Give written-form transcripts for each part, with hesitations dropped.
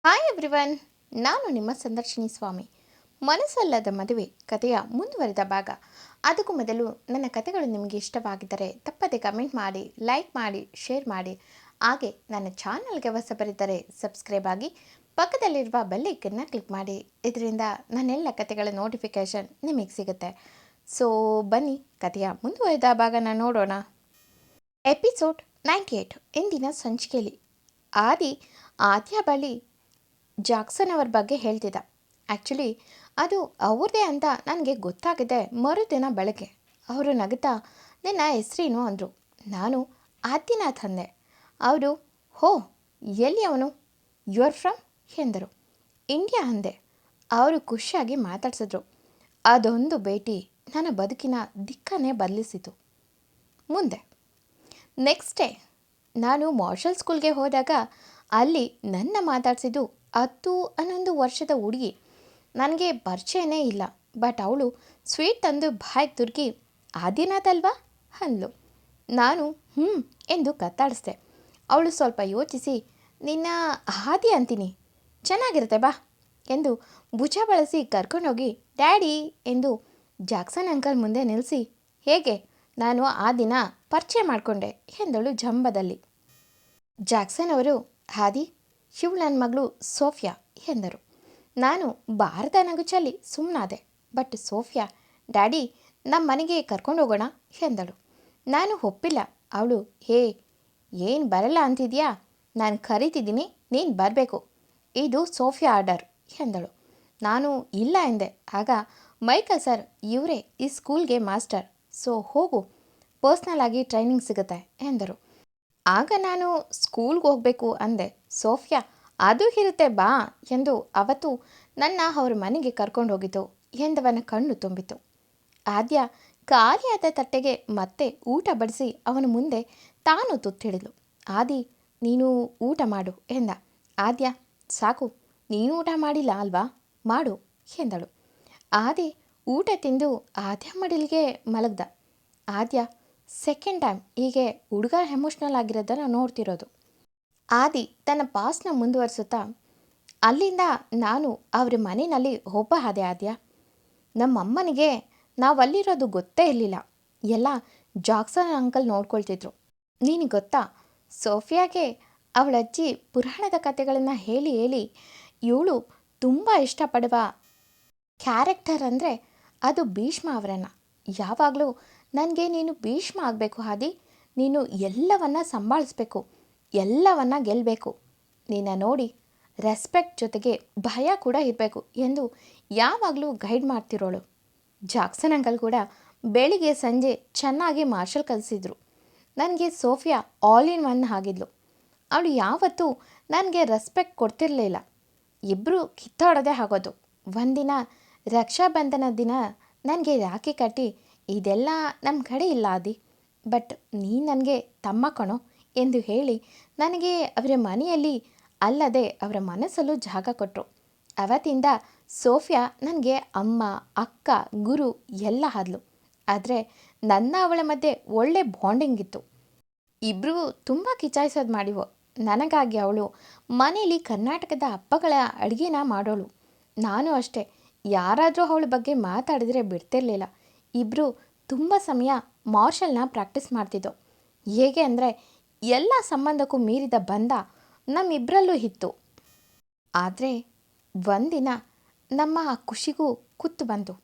Hi everyone, ನಾನು ನಿಮ್ಮ ಸಂದರ್ಶಿನಿ ಸ್ವಾಮಿ. ಮನಸ್ಸಲ್ಲದ ಮದುವೆ ಕಥೆಯ ಮುಂದುವರಿದ ಭಾಗ. ಅದಕ್ಕೂ ಮೊದಲು ನನ್ನ ಕಥೆಗಳು ನಿಮಗೆ ಇಷ್ಟವಾಗಿದ್ದರೆ ತಪ್ಪದೆ ಕಮೆಂಟ್ ಮಾಡಿ, ಲೈಕ್ ಮಾಡಿ, ಶೇರ್ ಮಾಡಿ. ಹಾಗೆ ನನ್ನ ಚಾನಲ್ಗೆ ಹೊಸಬರಿದ್ದರೆ ಸಬ್ಸ್ಕ್ರೈಬ್ ಆಗಿ ಪಕ್ಕದಲ್ಲಿರುವ ಬೆಲ್ಲೈಕನ್ನ ಕ್ಲಿಕ್ ಮಾಡಿ. ಇದರಿಂದ ನನ್ನೆಲ್ಲ ಕಥೆಗಳ ನೋಟಿಫಿಕೇಷನ್ ನಿಮಗೆ ಸಿಗುತ್ತೆ. ಸೊ ಬನ್ನಿ, ಕಥೆಯ ಮುಂದುವರಿದ ಭಾಗನ ನೋಡೋಣ. ಎಪಿಸೋಡ್ 98. ಇಂದಿನ ಸಂಚಿಕೆಯಲ್ಲಿ ಆದ್ಯ ಬಳಿ ಜಾಕ್ಸನ್ ಅವ್ರ ಬಗ್ಗೆ ಹೇಳ್ತಿದ್ದ. ಆ್ಯಕ್ಚುಲಿ ಅದು ಅವ್ರದ್ದೇ ಅಂತ ನನಗೆ ಗೊತ್ತಾಗಿದೆ ಮರುದಿನ ಬೆಳಗ್ಗೆ. ಅವರು ನಗುತ್ತಾ ನಿನ್ನ ಹೆಸರೇನು ಅಂದರು. ನಾನು ಆದಿನಾಥ್ ಅಂದೆ. ಅವರು ಹೋ, ಎಲ್ಲಿ ಅವನು? ಯು ಆರ್ ಫ್ರಮ್ ಎಂದರು. ಇಂಡಿಯಾ ಅಂದೆ. ಅವರು ಖುಷಿಯಾಗಿ ಮಾತಾಡ್ಸಿದ್ರು. ಅದೊಂದು ಭೇಟಿ ನನ್ನ ಬದುಕಿನ ದಿಕ್ಕನ್ನೇ ಬದಲಿಸಿತು. ಮುಂದೆ ನೆಕ್ಸ್ಟ್ ಡೇ ನಾನು ಮಾರ್ಷಲ್ ಸ್ಕೂಲ್ಗೆ ಹೋದಾಗ ಅಲ್ಲಿ ನನ್ನ ಮಾತಾಡಿಸಿದ್ದು 10-11 ವರ್ಷದ ಹುಡುಗಿ. ನನಗೆ ಪರಿಚಯನೇ ಇಲ್ಲ, ಬಟ್ ಅವಳು ಸ್ವೀಟ್ ತಂದು ಬಾಯಿಗೆ ತುರುಕಿ ಆದಿನಾಥ್ ಅಲ್ವಾ ಅಂದ್ಲು. ನಾನು ಎಂದು ಕತ್ತಾಡಿಸ್ದೆ. ಅವಳು ಸ್ವಲ್ಪ ಯೋಚಿಸಿ ನಿನ್ನ ಆದಿ ಅಂತೀನಿ, ಚೆನ್ನಾಗಿರುತ್ತೆ ಬಾ ಎಂದು ಭುಜ ಬಳಸಿ ಕರ್ಕೊಂಡೋಗಿ ಡ್ಯಾಡಿ ಎಂದು ಜಾಕ್ಸನ್ ಅಂಕಲ್ ಮುಂದೆ ನಿಲ್ಲಿಸಿ ಹೇಗೆ ನಾನು ಆ ದಿನ ಪರಿಚಯ ಮಾಡಿಕೊಂಡೆ ಎಂದಳು ಜಂಬದಲ್ಲಿ. ಜಾಕ್ಸನ್ ಅವರು ಆದಿ, ಶಿವ್ ನನ್ನ ಮಗಳು ಸೋಫಿಯಾ ಎಂದರು. ನಾನು ಭಾರತ ನಗುಚಲ್ಲಿ ಸುಮ್ಮನಾದೆ. ಬಟ್ ಸೋಫಿಯಾ ಡ್ಯಾಡಿ ನಮ್ಮ ಮನೆಗೆ ಕರ್ಕೊಂಡು ಹೋಗೋಣ ಎಂದಳು. ನಾನು ಒಪ್ಪಿಲ್ಲ. ಅವಳು ಏನು ಬರಲ್ಲ ಅಂತಿದ್ಯಾ? ನಾನು ಕರೀತಿದ್ದೀನಿ, ನೀನು ಬರಬೇಕು, ಇದು ಸೋಫಿಯಾ ಆರ್ಡರ್ ಎಂದಳು. ನಾನು ಇಲ್ಲ ಎಂದೆ. ಆಗ ಮೈಕಲ್ ಸರ್ ಇವರೇ ಈ ಸ್ಕೂಲ್ಗೆ ಮಾಸ್ಟರ್, ಸೊ ಹೋಗು, ಪರ್ಸ್ನಲ್ ಆಗಿ ಟ್ರೈನಿಂಗ್ ಸಿಗುತ್ತೆ ಎಂದರು. ಆಗ ನಾನು ಸ್ಕೂಲ್ಗೆ ಹೋಗಬೇಕು ಅಂದೆ. ಸೋಫಿಯಾ ಅದು ಇರುತ್ತೆ ಬಾ ಎಂದು ಅವತ್ತು ನನ್ನ ಅವ್ರ ಮನೆಗೆ ಕರ್ಕೊಂಡು ಹೋಗಿತು ಎಂದವನ ಕಣ್ಣು ತುಂಬಿತು. ಆದ್ಯ ಖಾಲಿಯಾದ ತಟ್ಟೆಗೆ ಮತ್ತೆ ಊಟ ಬಡಿಸಿ ಅವನ ಮುಂದೆ ತಾನು ತುತ್ತಿಡಿದ್ಲು. ಆದಿ, ನೀನು ಊಟ ಮಾಡು ಎಂದ. ಆದ್ಯ, ಸಾಕು, ನೀನು ಊಟ ಮಾಡಿಲ್ಲ ಅಲ್ವಾ, ಮಾಡು ಎಂದಳು. ಆದಿ ಊಟ ತಿಂದು ಆದ್ಯ ಮಡಿಲಿಗೆ ಮಲಗ್ದ. ಆದ್ಯ ಸೆಕೆಂಡ್ ಟೈಮ್ ಹೀಗೆ ಹುಡುಗ ಎಮೋಷ್ನಲ್ ಆಗಿರೋದನ್ನು ನೋಡ್ತಿರೋದು. ಆದಿ ತನ್ನ ಪಾಸ್ನ ಮುಂದುವರಿಸುತ್ತಾ, ಅಲ್ಲಿಂದ ನಾನು ಅವ್ರ ಮನೆಯಲ್ಲಿ ಒಬ್ಬ ಆದೆ ಆದ್ಯ. ನಮ್ಮಮ್ಮನಿಗೆ ನಾವಲ್ಲಿರೋದು ಗೊತ್ತೇ ಇರಲಿಲ್ಲ. ಎಲ್ಲ ಜಾಕ್ಸನ್ ಅಂಕಲ್ ನೋಡ್ಕೊಳ್ತಿದ್ರು. ನಿನಗೆ ಗೊತ್ತಾ, ಸೋಫಿಯಾಗೆ ಅವಳಜ್ಜಿ ಪುರಾಣದ ಕಥೆಗಳನ್ನು ಹೇಳಿ ಹೇಳಿ ಇವಳು ತುಂಬ ಇಷ್ಟಪಡುವ ಕ್ಯಾರೆಕ್ಟರ್ ಅಂದರೆ ಅದು ಭೀಷ್ಮ ಅವರನ್ನು. ಯಾವಾಗಲೂ ನನಗೆ ನೀನು ಭೀಷ್ಮ ಆಗಬೇಕು ಆದಿ, ನೀನು ಎಲ್ಲವನ್ನ ಸಂಭಾಳಿಸ್ಬೇಕು, ಎಲ್ಲವನ್ನ ಗೆಲ್ಲಬೇಕು, ನಿನ್ನ ನೋಡಿ ರೆಸ್ಪೆಕ್ಟ್ ಜೊತೆಗೆ ಭಯ ಕೂಡ ಇರಬೇಕು ಎಂದು ಯಾವಾಗಲೂ ಗೈಡ್ ಮಾಡ್ತಿರೋಳು. ಜಾಕ್ಸನ್ ಅಂಕಲ್ ಕೂಡ ಬೆಳಿಗ್ಗೆ ಸಂಜೆ ಚೆನ್ನಾಗಿ ಮಾರ್ಷಲ್ ಕಲಿಸಿದ್ರು. ನನಗೆ ಸೋಫಿಯಾ ಆಲ್ ಇನ್ ಒನ್ ಆಗಿದ್ಲು. ಅವಳು ಯಾವತ್ತೂ ನನಗೆ ರೆಸ್ಪೆಕ್ಟ್ ಕೊಡ್ತಿರಲಿಲ್ಲ. ಇಬ್ಬರು ಕಿತ್ತಾಡೋದೇ ಆಗೋದು. ಒಂದಿನ ರಕ್ಷಾಬಂಧನ ದಿನ ನನಗೆ ರಾಖಿ ಕಟ್ಟಿ ಇದೆಲ್ಲ ನಮ್ಮ ಕಡೆ ಇಲ್ಲ ಆದಿ, ಬಟ್ ನೀನು ನನಗೆ ತಮ್ಮ ಕಣೋ ಎಂದು ಹೇಳಿ ನನಗೆ ಅವರ ಮನೆಯಲ್ಲಿ ಅಲ್ಲದೆ ಅವರ ಮನಸ್ಸಲ್ಲೂ ಜಾಗ ಕೊಟ್ಟರು. ಅವತ್ತಿಂದ ಸೋಫಿಯಾ ನನಗೆ ಅಮ್ಮ, ಅಕ್ಕ, ಗುರು ಎಲ್ಲ ಆದ್ಲು. ಆದರೆ ನನ್ನ ಅವಳ ಮಧ್ಯೆ ಒಳ್ಳೆ ಬಾಂಡಿಂಗ್ ಇತ್ತು. ಇಬ್ಬರು ತುಂಬ ಕಿಚಾಯಿಸೋದು ಮಾಡಿವು. ನನಗಾಗಿ ಅವಳು ಮನೇಲಿ ಕರ್ನಾಟಕದ ಹಬ್ಬಗಳ ಅಡುಗೆನ ಮಾಡೋಳು. ನಾನು ಅಷ್ಟೇ, ಯಾರಾದರೂ ಅವಳ ಬಗ್ಗೆ ಮಾತಾಡಿದ್ರೆ ಬಿಡ್ತಿರ್ಲಿಲ್ಲ. ಇಬ್ಬರು ತುಂಬ ಸಮಯ ಮಾರ್ಷಲ್ನ ಪ್ರಾಕ್ಟೀಸ್ ಮಾಡ್ತಿದ್ದೋ. ಹೇಗೆ ಅಂದರೆ ಎಲ್ಲ ಸಂಬಂಧಕ್ಕೂ ಮೀರಿದ ಬಂಧ ನಮ್ಮಿಬ್ಬರಲ್ಲೂ ಇತ್ತು. ಆದರೆ ಒಂದಿನ ನಮ್ಮ ಆ ಖುಷಿಗೂ ಕುತ್ತು ಬಂತು.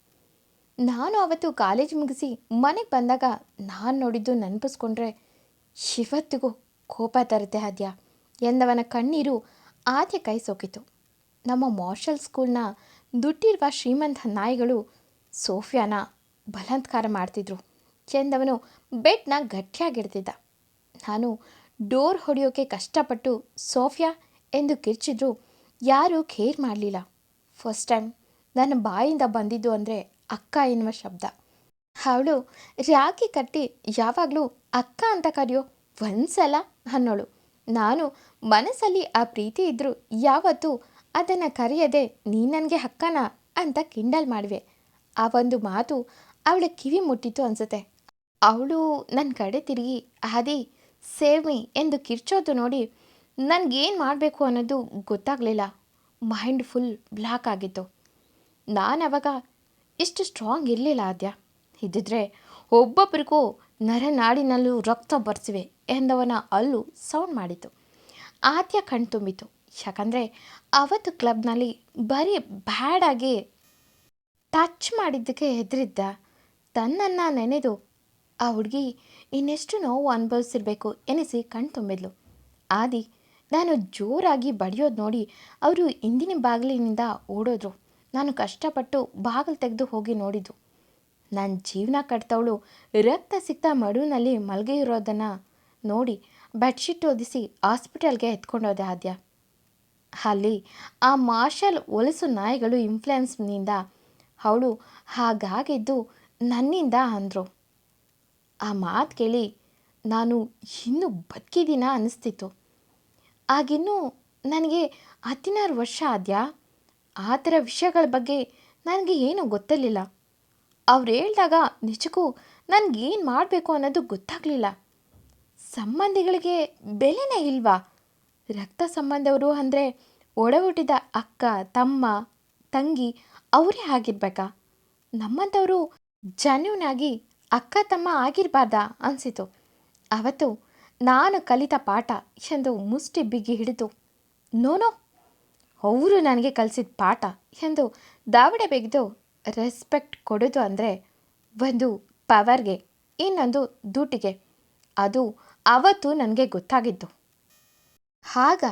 ನಾನು ಅವತ್ತು ಕಾಲೇಜ್ ಮುಗಿಸಿ ಮನೆಗೆ ಬಂದಾಗ ನಾನು ನೋಡಿದ್ದು ನೆನಪಿಸ್ಕೊಂಡ್ರೆ ಶಿವತ್ತಿಗೂ ಕೋಪ ತರುತ್ತೆ ಆದ್ಯ ಎಂದವನ ಕಣ್ಣೀರು ಆದ್ಯ ಕೈ ಸೋಕಿತು. ನಮ್ಮ ಮಾರ್ಷಲ್ ಸ್ಕೂಲ್ನ ದುಡ್ಡಿರುವ ಶ್ರೀಮಂತ ನಾಯಿಗಳು ಸೋಫಿಯಾನ ಬಲಾತ್ಕಾರ ಮಾಡ್ತಿದ್ರು ಎಂದವನು ಬೆಡ್ನ ಗಟ್ಟಿಯಾಗಿಡ್ತಿದ್ದ. ನಾನು ಡೋರ್ ಹೊಡೆಯೋಕೆ ಕಷ್ಟಪಟ್ಟು ಸೋಫಿಯಾ ಎಂದು ಕಿರ್ಚಿದ್ರು ಯಾರೂ ಕೇರ್ ಮಾಡಲಿಲ್ಲ. ಫಸ್ಟ್ ಟೈಮ್ ನನ್ನ ಬಾಯಿಂದ ಬಂದಿದ್ದು ಅಂದರೆ ಅಕ್ಕ ಎನ್ನುವ ಶಬ್ದ. ಅವಳು ರಾಖಿ ಕಟ್ಟಿ ಯಾವಾಗಲೂ ಅಕ್ಕ ಅಂತ ಕರೆಯೋ ಒಂದ್ಸಲ ಅನ್ನೋಳು. ನಾನು ಮನಸ್ಸಲ್ಲಿ ಆ ಪ್ರೀತಿ ಇದ್ದರೂ ಯಾವತ್ತೂ ಅದನ್ನು ಕರೆಯದೆ ನೀ ನನಗೆ ಅಕ್ಕನ ಅಂತ ಕಿಂಡಲ್ ಮಾಡುವೆ. ಆ ಒಂದು ಮಾತು ಅವಳ ಕಿವಿ ಮುಟ್ಟಿತ್ತು ಅನಿಸುತ್ತೆ. ಅವಳು ನನ್ನ ಕಡೆ ತಿರುಗಿ ಆದಿ ಸೇವ್ ಮೀ ಎಂದು ಕಿರ್ಚೋದು ನೋಡಿ ನನಗೇನು ಮಾಡಬೇಕು ಅನ್ನೋದು ಗೊತ್ತಾಗಲಿಲ್ಲ. ಮೈಂಡ್ ಫುಲ್ ಬ್ಲ್ಯಾಕ್ ಆಗಿತ್ತು. ನಾನು ಅವಾಗ ಇಷ್ಟು ಸ್ಟ್ರಾಂಗ್ ಇರಲಿಲ್ಲ ಆದ್ಯ. ಇದ್ದಿದ್ರೆ ಒಬ್ಬೊಬ್ಬರಿಗೂ ನರನಾಡಿನಲ್ಲೂ ರಕ್ತ ಬರ್ಸಿವೆ ಎಂದವನ ಅಲ್ಲು ಸೌಂಡ್ ಮಾಡಿತು. ಆದ್ಯ ಕಣ್ತುಂಬಿತು. ಯಾಕಂದರೆ ಅವತ್ತು ಕ್ಲಬ್ನಲ್ಲಿ ಬರೀ ಬ್ಯಾಡಾಗಿ ಟಚ್ ಮಾಡಿದ್ದಕ್ಕೆ ಹೆದರಿದ್ದ ತನ್ನನ್ನು ನೆನೆದು ಆ ಹುಡುಗಿ ಇನ್ನೆಷ್ಟು ನೋವು ಅನುಭವಿಸಿರ್ಬೇಕು ಎನಿಸಿ ಕಣ್ತುಂಬಿದ್ಲು. ಆದಿ ನಾನು ಜೋರಾಗಿ ಬಡಿಯೋದು ನೋಡಿ ಅವರು ಹಿಂದಿನ ಬಾಗಿಲಿನಿಂದ ಓಡೋದ್ರು. ನಾನು ಕಷ್ಟಪಟ್ಟು ಬಾಗಿಲು ತೆಗೆದು ಹೋಗಿ ನೋಡಿದ್ದು. ನನ್ನ ಜೀವನ ಕಟ್ತವಳು ರಕ್ತ ಸಿಕ್ತ ಮಡುವಿನಲ್ಲಿ ಮಲಗಿರೋದನ್ನು ನೋಡಿ ಬೆಡ್ಶೀಟ್ ಹೊದಿಸಿ ಹಾಸ್ಪಿಟಲ್ಗೆ ಎತ್ಕೊಂಡೋದೆ ಆದ್ಯ. ಅಲ್ಲಿ ಆ ಮಾರ್ಷಲ್ ಹೊಲಸು ನಾಯಿಗಳು ಇನ್ಫ್ಲುಯೆನ್ಸ್ನಿಂದ ಅವಳು ಹಾಗಾಗಿದ್ದು ನನ್ನಿಂದ ಅಂದರು. ಆ ಮಾತು ಕೇಳಿ ನಾನು ಇನ್ನೂ ಬದುಕಿದ್ದೀನ ಅನ್ನಿಸ್ತಿತ್ತು. ಆಗಿನ್ನೂ ನನಗೆ 16 ವರ್ಷ ಆದ್ಯಾ. ಆ ಥರ ವಿಷಯಗಳ ಬಗ್ಗೆ ನನಗೆ ಏನೂ ಗೊತ್ತಿರಲಿಲ್ಲ. ಅವ್ರು ಹೇಳಿದಾಗ ನಿಜಕ್ಕೂ ನನಗೇನು ಮಾಡಬೇಕು ಅನ್ನೋದು ಗೊತ್ತಾಗಲಿಲ್ಲ. ಸಂಬಂಧಿಗಳಿಗೆ ಬೆಲೆನೇ ಇಲ್ವಾ? ರಕ್ತ ಸಂಬಂಧವರು ಅಂದರೆ ಒಡಹುಟ್ಟಿದ ಅಕ್ಕ, ತಮ್ಮ, ತಂಗಿ ಅವರೇ ಆಗಿರ್ಬೇಕಾ? ನಮ್ಮಂಥವರು ಜನ್ಯೂನಾಗಿ ಅಕ್ಕ ತಮ್ಮ ಆಗಿರಬಾರ್ದಾ ಅನಿಸಿತು. ಅವತ್ತು ನಾನು ಕಲಿತ ಪಾಠ ಎಂದು ಮುಷ್ಟಿ ಬಿಗಿ ಹಿಡಿದು, ನೋನೋ ಅವರು ನನಗೆ ಕಲಿಸಿದ ಪಾಠ ಎಂದು ದಾವಡೆ ಬೆಗೆದು ರೆಸ್ಪೆಕ್ಟ್ ಕೊಡೋದು ಅಂದರೆ ಒಂದು ಪವರ್ಗೆ, ಇನ್ನೊಂದು ದುಡ್ಡಿಗೆ. ಅದು ಅವತ್ತು ನನಗೆ ಗೊತ್ತಾಗಿದ್ದು. ಆಗ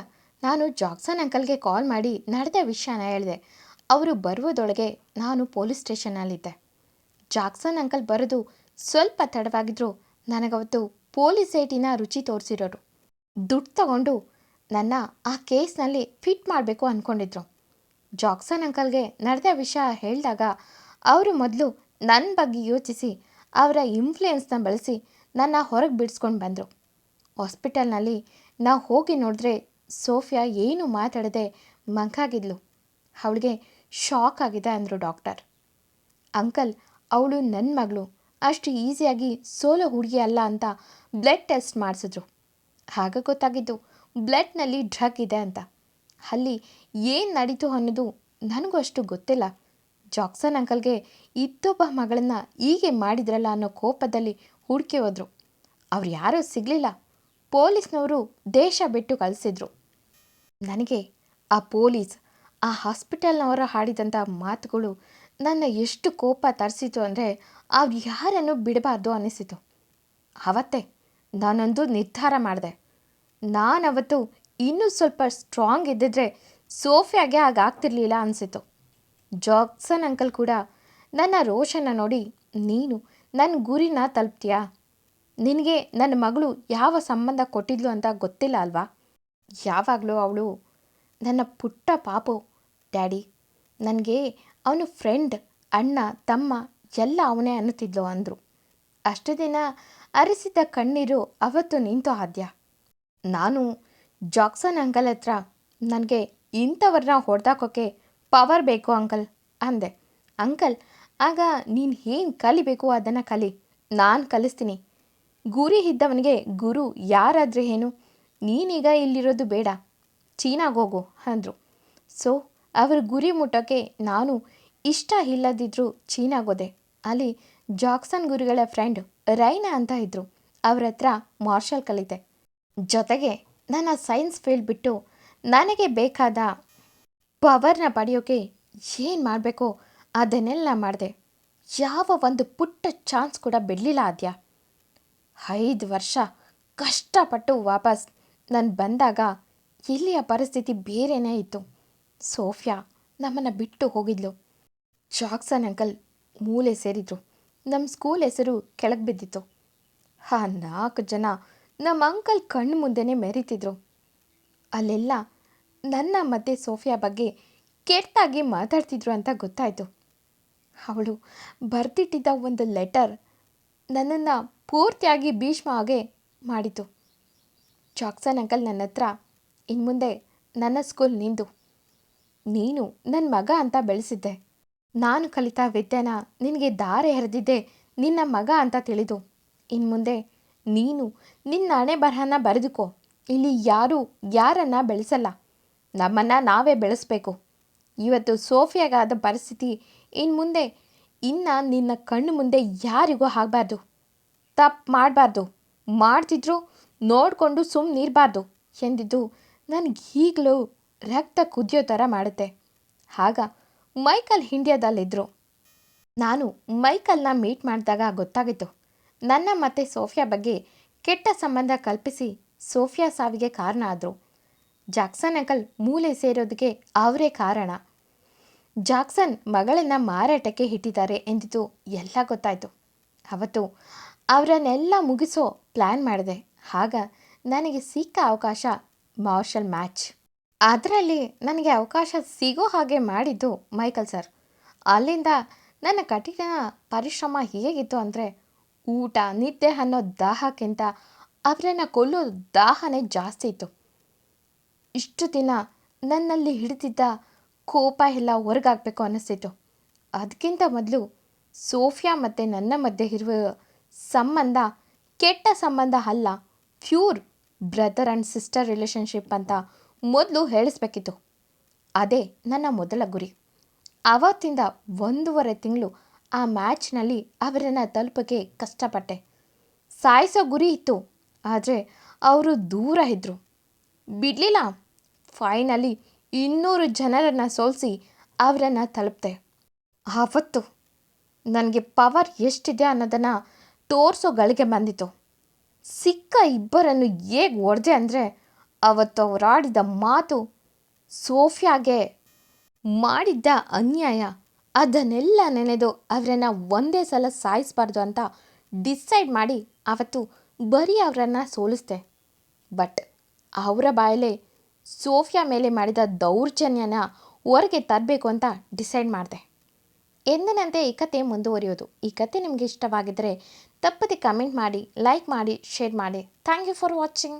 ನಾನು ಜಾಕ್ಸನ್ ಅಂಕಲ್ಗೆ ಕಾಲ್ ಮಾಡಿ ನಡೆದ ವಿಷಯನ ಹೇಳಿದೆ. ಅವರು ಬರುವುದೊಳಗೆ ನಾನು ಪೊಲೀಸ್ ಸ್ಟೇಷನ್ನಲ್ಲಿದ್ದೆ. ಜಾಕ್ಸನ್ ಅಂಕಲ್ ಬರೋದು ಸ್ವಲ್ಪ ತಡವಾಗಿದ್ದರೂ ನನಗವತ್ತು ಪೊಲೀಸ್ ಏಟಿನ ರುಚಿ ತೋರಿಸಿರೋರು. ದುಡ್ಡು ತಗೊಂಡು ನನ್ನ ಆ ಕೇಸ್ನಲ್ಲಿ ಫಿಟ್ ಮಾಡಬೇಕು ಅಂದ್ಕೊಂಡಿದ್ರು. ಜಾಕ್ಸನ್ ಅಂಕಲ್ಗೆ ನಡೆದ ವಿಷಯ ಹೇಳಿದಾಗ ಅವರು ಮೊದಲು ನನ್ನ ಬಗ್ಗೆ ಯೋಚಿಸಿ ಅವರ ಇನ್ಫ್ಲುಯೆನ್ಸ್ನ ಬಳಸಿ ನನ್ನ ಹೊರಗೆ ಬಿಡಿಸ್ಕೊಂಡು ಬಂದರು. ಹಾಸ್ಪಿಟಲ್ನಲ್ಲಿ ನಾವು ಹೋಗಿ ನೋಡಿದ್ರೆ ಸೋಫಿಯಾ ಏನೂ ಮಾತಾಡದೆ ಮಂಕಾಗಿದ್ಲು. ಅವಳಿಗೆ ಶಾಕ್ ಆಗಿದೆ ಅಂದರು ಡಾಕ್ಟರ್. ಅಂಕಲ್, ಅವಳು ನನ್ನ ಮಗಳು, ಅಷ್ಟು ಈಸಿಯಾಗಿ ಸೋಲೋ ಹುಡುಗಿ ಅಲ್ಲ ಅಂತ ಬ್ಲಡ್ ಟೆಸ್ಟ್ ಮಾಡಿಸಿದ್ರು. ಆಗ ಗೊತ್ತಾಗಿದ್ದು ಬ್ಲಡ್ನಲ್ಲಿ ಡ್ರಗ್ ಇದೆ ಅಂತ. ಅಲ್ಲಿ ಏನು ನಡೀತು ಅನ್ನೋದು ನನಗೂ ಅಷ್ಟು ಗೊತ್ತಿಲ್ಲ. ಜಾಕ್ಸನ್ ಅಂಕಲ್ಗೆ ಇದ್ದೊಬ್ಬ ಮಗಳನ್ನು ಹೀಗೆ ಮಾಡಿದ್ರಲ್ಲ ಅನ್ನೋ ಕೋಪದಲ್ಲಿ ಹುಡುಕಿ ಹೋದರು. ಅವ್ರು ಯಾರೂ ಸಿಗಲಿಲ್ಲ. ಪೊಲೀಸ್ನವರು ದೇಶ ಬಿಟ್ಟು ಕಳಿಸಿದ್ರು. ನನಗೆ ಆ ಪೊಲೀಸ್, ಆ ಹಾಸ್ಪಿಟಲ್ನವರ ಹಾಡಿದಂಥ ಮಾತುಗಳು ನನ್ನ ಎಷ್ಟು ಕೋಪ ತರಿಸಿತು ಅಂದರೆ ಅವ್ರು ಯಾರನ್ನು ಬಿಡಬಾರ್ದು ಅನ್ನಿಸಿತು. ಆವತ್ತೇ ನಾನೊಂದು ನಿರ್ಧಾರ ಮಾಡಿದೆ. ನಾನವತ್ತು ಇನ್ನೂ ಸ್ವಲ್ಪ ಸ್ಟ್ರಾಂಗ್ ಇದ್ದಿದ್ರೆ ಸೋಫಿಯಾಗೆ ಹಾಗಾಗ್ತಿರ್ಲಿಲ್ಲ ಅನಿಸಿತು. ಜಾಕ್ಸನ್ ಅಂಕಲ್ ಕೂಡ ನನ್ನ ರೋಷನ ನೋಡಿ, ನೀನು ನನ್ನ ಗುರಿನ ತಲುಪ್ತೀಯಾ? ನಿನಗೆ ನನ್ನ ಮಗಳು ಯಾವ ಸಂಬಂಧ ಕೊಟ್ಟಿದ್ಲು ಅಂತ ಗೊತ್ತಿಲ್ಲ ಅಲ್ವಾ? ಯಾವಾಗಲೂ ಅವಳು ನನ್ನ ಪುಟ್ಟ ಪಾಪು ಡ್ಯಾಡಿ, ನನಗೆ ಅವನು ಫ್ರೆಂಡ್, ಅಣ್ಣ, ತಮ್ಮ ಎಲ್ಲ ಅವನೇ ಅನ್ನುತ್ತಿದ್ಲು ಅಂದರು. ಅಷ್ಟು ದಿನ ಅರಿಸಿದ ಕಣ್ಣೀರು ಅವತ್ತು ನಿಂತು ಆದ್ಯ. ನಾನು ಜಾಕ್ಸನ್ ಅಂಕಲ್ ಹತ್ರ ನನಗೆ ಇಂಥವ್ರನ್ನ ಹೊಡೆದಾಕೋಕ್ಕೆ ಪವರ್ ಬೇಕು ಅಂಕಲ್ ಅಂದೆ. ಅಂಕಲ್, ಆಗ ನೀನು ಏನು ಕಲಿಬೇಕು ಅದನ್ನು ಕಲಿ, ನಾನು ಕಲಿಸ್ತೀನಿ. ಗುರಿ ಇದ್ದವನಿಗೆ ಗುರು ಯಾರಾದರೆ ಏನು? ನೀನೀಗ ಇಲ್ಲಿರೋದು ಬೇಡ, ಚೀನಾಗೋಗು ಅಂದರು. ಸೊ ಅವ್ರ ಗುರಿ ಮುಟ್ಟೋಕ್ಕೆ ನಾನು ಇಷ್ಟ ಇಲ್ಲದಿದ್ದರೂ ಚೀನಾಗೋದೆ. ಅಲ್ಲಿ ಜಾಕ್ಸನ್ ಗುರುಗಳ ಫ್ರೆಂಡ್ ರೈನಾ ಅಂತ ಇದ್ದರು. ಅವ್ರ ಹತ್ರ ಮಾರ್ಷಲ್ ಕಲಿತೆ. ಜೊತೆಗೆ ನನ್ನ ಸೈನ್ಸ್ ಫೀಲ್ಡ್ ಬಿಟ್ಟು ನನಗೆ ಬೇಕಾದ ಪವರ್ನ ಪಡೆಯೋಕ್ಕೆ ಏನು ಮಾಡಬೇಕೋ ಅದನ್ನೆಲ್ಲ ಮಾಡಿದೆ. ಯಾವ ಒಂದು ಪುಟ್ಟ ಚಾನ್ಸ್ ಕೂಡ ಬಿಡಲಿಲ್ಲ ಆದ್ಯ. 5 ವರ್ಷ ಕಷ್ಟಪಟ್ಟು ವಾಪಸ್ ನಾನು ಬಂದಾಗ ಇಲ್ಲಿಯ ಪರಿಸ್ಥಿತಿ ಬೇರೆಯೇ ಇತ್ತು. ಸೋಫಿಯಾ ನಮ್ಮನ್ನು ಬಿಟ್ಟು ಹೋಗಿದ್ಲು. ಜಾಕ್ಸನ್ ಅಂಕಲ್ ಮೂಲೆ ಸೇರಿದ್ರು. ನಮ್ಮ ಸ್ಕೂಲ್ ಹೆಸರು ಕೆಳಗೆ ಬಿದ್ದಿತ್ತು. ಆ 4 ಜನ ನಮ್ಮ ಅಂಕಲ್ ಕಣ್ಣು ಮುಂದೆನೇ ಮೆರೀತಿದ್ರು. ಅಲ್ಲೆಲ್ಲ ನನ್ನ ಮತ್ತು ಸೋಫಿಯಾ ಬಗ್ಗೆ ಕೆಟ್ಟಾಗಿ ಮಾತಾಡ್ತಿದ್ರು ಅಂತ ಗೊತ್ತಾಯಿತು. ಅವಳು ಬರೆದಿಟ್ಟಿದ್ದ ಒಂದು ಲೆಟರ್ ನನ್ನನ್ನು ಪೂರ್ತಿಯಾಗಿ ಭೀಷ್ಮ ಹಾಗೆ ಮಾಡಿತು. ಜಾಕ್ಸನ್ ಅಂಕಲ್ ನನ್ನ ಹತ್ರ, ಇನ್ನು ಮುಂದೆ ನನ್ನ ಸ್ಕೂಲ್ ನಿಂದು, ನೀನು ನನ್ನ ಮಗ ಅಂತ ಬೆಳೆಸಿದ್ದೆ. ನಾನು ಕಲಿತ ವಿದ್ಯೆನ ನಿನಗೆ ದಾರೆ ಎರೆದಿದ್ದೆ ನಿನ್ನ ಮಗ ಅಂತ ತಿಳಿದು. ಇನ್ನು ಮುಂದೆ ನೀನು ನಿನ್ನ ಹಣೆ ಬರಹನ ಬರೆದುಕೋ. ಇಲ್ಲಿ ಯಾರೂ ಯಾರನ್ನು ಬೆಳೆಸಲ್ಲ. ನಮ್ಮನ್ನು ನಾವೇ ಬೆಳೆಸಬೇಕು. ಇವತ್ತು ಸೋಫಿಯಾಗಾದ ಪರಿಸ್ಥಿತಿ ಇನ್ನು ಮುಂದೆ ನಿನ್ನ ಕಣ್ಣು ಮುಂದೆ ಯಾರಿಗೂ ಆಗಬಾರ್ದು. ತಪ್ಪು ಮಾಡಬಾರ್ದು, ಮಾಡ್ತಿದ್ರು ನೋಡಿಕೊಂಡು ಸುಮ್ಮನಿರಬಾರ್ದು ಎಂದಿದ್ದು ನನಗೆ ಈಗಲೂ ರಕ್ತ ಕುದಿಯೋ ಥರ ಮಾಡುತ್ತೆ. ಆಗ ಮೈಕಲ್ ಇಂಡಿಯಾದಲ್ಲಿದ್ದರು. ನಾನು ಮೈಕಲ್ನ ಮೀಟ್ ಮಾಡಿದಾಗ ಗೊತ್ತಾಗಿತ್ತು, ನನ್ನ ಮತ್ತು ಸೋಫಿಯಾ ಬಗ್ಗೆ ಕೆಟ್ಟ ಸಂಬಂಧ ಕಲ್ಪಿಸಿ ಸೋಫಿಯಾ ಸಾವಿಗೆ ಕಾರಣ ಆದರು. ಜಾಕ್ಸನ್ ಅಂಕಲ್ ಮೂಲೆ ಸೇರೋದಕ್ಕೆ ಅವರೇ ಕಾರಣ. ಜಾಕ್ಸನ್ ಮಗಳನ್ನು ಮಾರಾಟಕ್ಕೆ ಇಟ್ಟಿದ್ದಾರೆ ಎಂದಿದ್ದು ಎಲ್ಲ ಗೊತ್ತಾಯಿತು. ಅವತ್ತು ಅವರನ್ನೆಲ್ಲ ಮುಗಿಸೋ ಪ್ಲ್ಯಾನ್ ಮಾಡಿದೆ. ಆಗ ನನಗೆ ಸಿಕ್ಕ ಅವಕಾಶ ಮಾರ್ಷಲ್ ಮ್ಯಾಚ್. ಅದರಲ್ಲಿ ನನಗೆ ಅವಕಾಶ ಸಿಗೋ ಹಾಗೆ ಮಾಡಿದ್ದು ಮೈಕಲ್ ಸರ್. ಅಲ್ಲಿಂದ ನನ್ನ ಕಠಿಣ ಪರಿಶ್ರಮ ಹೇಗಿತ್ತು ಅಂದರೆ, ಊಟ ನಿದ್ದೆ ಅನ್ನೋ ದಾಹಕ್ಕಿಂತ ಅವರನ್ನು ಕೊಲ್ಲೋ ದಾಹನೇ ಜಾಸ್ತಿ ಇತ್ತು. ಇಷ್ಟು ದಿನ ನನ್ನಲ್ಲಿ ಹಿಡಿದಿದ್ದ ಕೋಪ ಎಲ್ಲ ಹೊರಗಾಗಬೇಕು ಅನ್ನಿಸ್ತಿತ್ತು. ಅದಕ್ಕಿಂತ ಮೊದಲು ಸೋಫಿಯಾ ಮತ್ತು ನನ್ನ ಮಧ್ಯೆ ಇರುವ ಸಂಬಂಧ ಕೆಟ್ಟ ಸಂಬಂಧ ಅಲ್ಲ, pure brother and sister relationship ಅಂತ ಮೊದಲು ಹೇಳಿಸ್ಬೇಕಿತ್ತು. ಅದೇ ನನ್ನ ಮೊದಲ ಗುರಿ. ಆವತ್ತಿಂದ 1.5 ತಿಂಗಳು ಆ ಮ್ಯಾಚ್ನಲ್ಲಿ ಅವರನ್ನು ತಲುಪೋಕ್ಕೆ ಕಷ್ಟಪಟ್ಟೆ. ಸಾಯಿಸೋ ಗುರಿ ಇತ್ತು, ಆದರೆ ಅವರು ದೂರ ಇದ್ದರು. ಬಿಡಲಿಲ್ಲ. ಫೈನಲಿ 200 ಜನರನ್ನು ಸೋಲಿಸಿ ಅವರನ್ನು ತಲುಪಿದೆ. ಆವತ್ತು ನನಗೆ ಪವರ್ ಎಷ್ಟಿದೆ ಅನ್ನೋದನ್ನು ತೋರಿಸೋ ಗಳಿಗೆ ಬಂದಿತ್ತು. ಸಿಕ್ಕ ಇಬ್ಬರನ್ನು ಹೇಗೆ ಹೊಡೆದೆ ಅಂದರೆ, ಅವತ್ತು ಅವರಾಡಿದ ಮಾತು, ಸೋಫಿಯಾಗೆ ಮಾಡಿದ್ದ ಅನ್ಯಾಯ, ಅದನ್ನೆಲ್ಲ ನೆನೆದು ಅವರನ್ನು ಒಂದೇ ಸಲ ಸಾಯಿಸಬಾರ್ದು ಅಂತ ಡಿಸೈಡ್ ಮಾಡಿ ಅವತ್ತು ಬರೀ ಅವರನ್ನು ಸೋಲಿಸ್ದೆ. ಬಟ್ ಅವರ ಬಾಯಲ್ಲೇ ಸೋಫಿಯಾ ಮೇಲೆ ಮಾಡಿದ ದೌರ್ಜನ್ಯನ ಹೊರಗೆ ತರಬೇಕು ಅಂತ ಡಿಸೈಡ್ ಮಾಡಿದೆ. ಎಂದಿನಂತೆ ಈ ಕತೆ ಮುಂದುವರಿಯೋದು. ಈ ಕತೆ ನಿಮಗೆ ಇಷ್ಟವಾಗಿದ್ದರೆ ತಪ್ಪದೆ ಕಮೆಂಟ್ ಮಾಡಿ, ಲೈಕ್ ಮಾಡಿ, ಶೇರ್ ಮಾಡಿ. Thank you for watching.